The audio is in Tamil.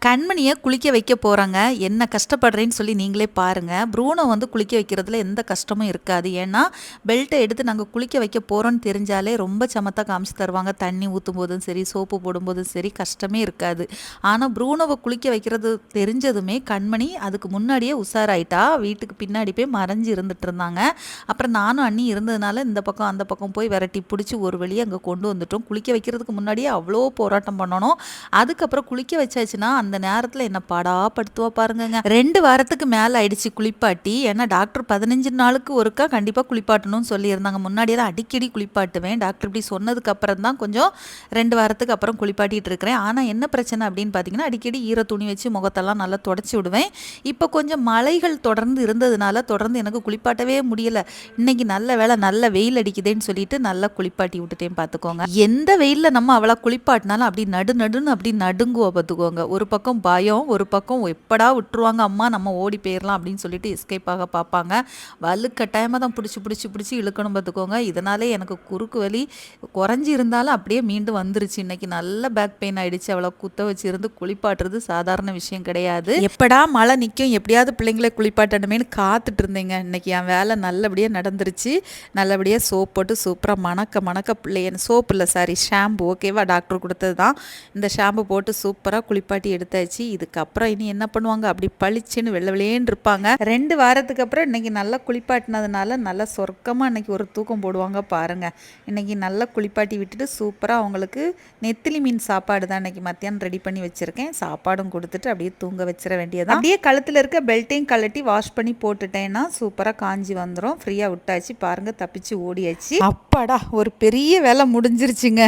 கண்மணியை குளிக்க வைக்க போகிறாங்க. என்ன கஷ்டப்படுறேன்னு சொல்லி நீங்களே பாருங்கள். ப்ரூனோ வந்து குளிக்க வைக்கிறதுல எந்த கஷ்டமும் இருக்காது. ஏன்னா பெல்ட்டை எடுத்து நாங்கள் குளிக்க வைக்க போகிறோன்னு தெரிஞ்சாலே ரொம்ப சமத்தாக காமிச்சு தருவாங்க. தண்ணி ஊற்றும் போதும் சரி, சோப்பு போடும்போதும் சரி, கஷ்டமே இருக்காது. ஆனால் ப்ரூனோவை குளிக்க வைக்கிறது தெரிஞ்சதுமே கண்மணி அதுக்கு முன்னாடியே உஷாராயிட்டா. வீட்டுக்கு பின்னாடி போய் மறைஞ்சு இருந்துட்டு இருந்தாங்க. அப்புறம் நானும் அண்ணி இருந்ததுனால இந்த பக்கம் அந்த பக்கம் போய் விரட்டி பிடிச்சி ஒரு வழியை அங்கே கொண்டு வந்துட்டோம். குளிக்க வைக்கிறதுக்கு முன்னாடியே அவ்வளோ போராட்டம் பண்ணணும். அதுக்கப்புறம் குளிக்க வச்சாச்சுன்னா அந்த நேரத்தில் என்ன படுத்துவா பாருங்கங்க. 2 வாரத்துக்கு மேலே ஆயிடுச்சு குளிப்பாட்டி. ஏன்னா டாக்டர் 15 நாளுக்கு ஒருக்கா கண்டிப்பாக குளிப்பாட்டணும்னு சொல்லியிருந்தாங்க. முன்னாடியெல்லாம் அடிக்கடி குளிப்பாட்டுவேன். டாக்டர் இப்படி சொன்னதுக்கு அப்புறம் தான் கொஞ்சம் 2 வாரத்துக்கு அப்புறம் குளிப்பாட்டிட்டு இருக்கிறேன். ஆனால் என்ன பிரச்சனை அப்படின்னு பார்த்தீங்கன்னா, அடிக்கடி ஈர துணி வச்சு முகத்தெல்லாம் நல்லா தொடச்சி விடுவேன். இப்போ கொஞ்சம் மழைகள் தொடர்ந்து இருந்ததுனால தொடர்ந்து எனக்கு குளிப்பாட்டவே முடியல. இன்னைக்கு நல்ல வேலை, நல்ல வெயில் அடிக்குதுன்னு சொல்லிட்டு நல்லா குளிப்பாட்டி விட்டுட்டேன் பார்த்துக்கோங்க. எந்த வெயிலில் நம்ம அவளை குளிப்பாட்டினாலும் அப்படி நடுன்னு அப்படி நடுங்குவோம் பார்த்துக்கோங்க. ஒரு பக்கம் பயம், ஒரு பக்கம் எப்படா விட்டுருவாங்க அம்மா, நம்ம ஓடி போயிடலாம் அப்படின்னு சொல்லிட்டு எஸ்கேப் ஆக பார்ப்பாங்க. வலுக்கட்டாயமாக தான் பிடிச்சி இழுக்கணும் பார்த்துக்கோங்க. இதனாலே எனக்கு குறுக்கு வலி குறைஞ்சி இருந்தாலும் அப்படியே மீண்டும் வந்துருச்சு. இன்னைக்கு நல்ல பேக் பெயின் ஆயிடுச்சு. அவளை குத்த வச்சு இருந்து குளிப்பாட்டுறது சாதாரண விஷயம் கிடையாது. எப்படா மழை நிற்கும், எப்படியாவது பிள்ளைங்களை குளிப்பாட்டணுமேனு காத்துட்டு இருந்தேங்க. இன்னைக்கு என் வேலை நல்லபடியாக நடந்துருச்சு. நல்லபடியாக சோப் போட்டு சூப்பராக மணக்க பிள்ளைய, சோப்பு இல்லை சாரி ஷாம்பு, ஓகேவா, டாக்டர் கொடுத்தது தான். இந்த ஷாம்பு போட்டு சூப்பராக குளிப்பாட்டி எடுத்தாச்சு. இதுக்கப்புறம் இனி என்ன பண்ணுவாங்க, அப்படி பளிச்சுன்னு வெள்ளேன்னு இருப்பாங்க. 2 வாரத்துக்கு அப்புறம் இன்னைக்கு நல்லா குளிப்பாட்டினதுனால நல்லா சொர்க்கமாக இன்னைக்கு ஒரு தூக்கம் போடுவாங்க பாருங்க. இன்னைக்கு நல்லா குளிப்பாட்டி விட்டுட்டு சூப்பராக அவங்களுக்கு நெத்திலி மீன் சாப்பாடு தான் இன்னைக்கு மத்தியானம் ரெடி பண்ணி வச்சிருக்கேன். சாப்பாடும் கொடுத்துட்டு அப்படியே தூங்க வச்சிட வேண்டியதான். அப்படியே கழுத்தில் இருக்க பெல்ட்டையும் கழட்டி வாஷ் பண்ணி போட்டுட்டேன்னா சூப்பராக காஞ்சி வந்துடும். ஃப்ரீயாக விட்டாச்சு பாருங்க, தப்பிச்சு ஓடியாச்சு. அப்பாடா, ஒரு பெரிய வேலை முடிஞ்சிருச்சுங்க.